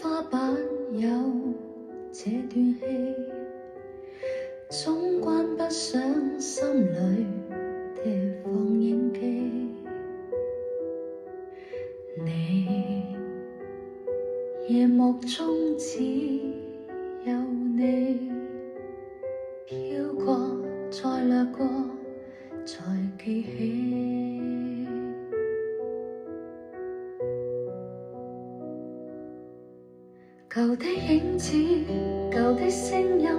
花板有這段戲，總關不上心裏的放映機。你夜幕中只有你，飄過再掠過再記起。舊的影子，舊的聲音，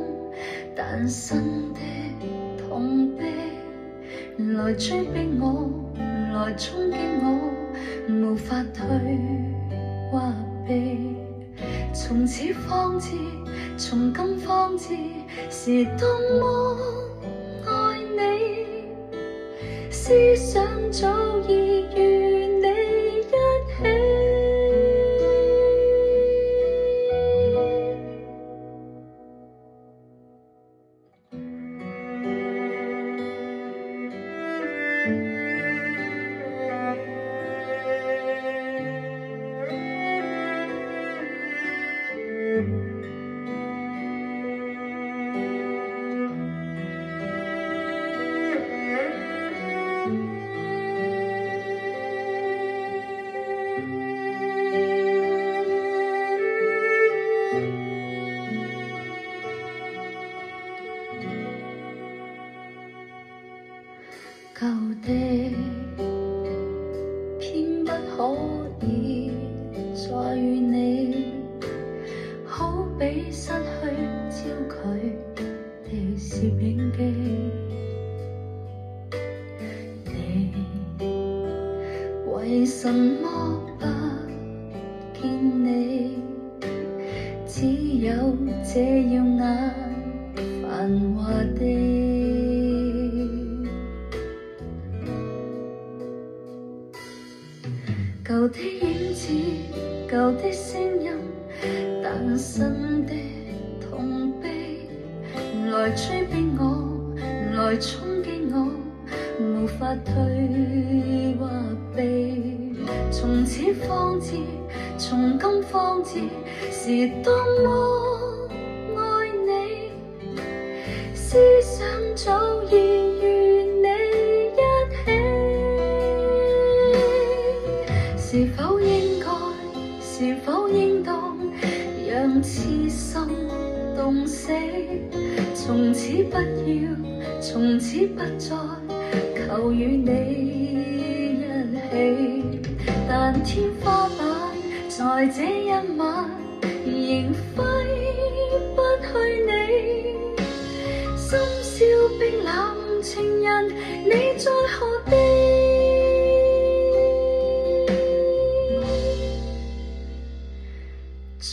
誕生的痛悲，來追逼我，來衝擊我，無法退或避。從此方知，從今方知，是多麼愛你，思想早已與你一起。舊的偏不可以再與你，好比失去焦距的攝影機。你為什麼不見你？只有這耀眼繁華地。舊的影子，舊的聲音，誕生的痛悲，來追逼我，來衝擊我，無法退或避。從此方知，從今方知，是多麼愛你，思想早已與你一起。是否應該，是否應當，讓痴心凍死？從此不要，從此不再求與你一起。但天花板在這一晚仍揮不去你，深宵冰冷情人，你在何地？在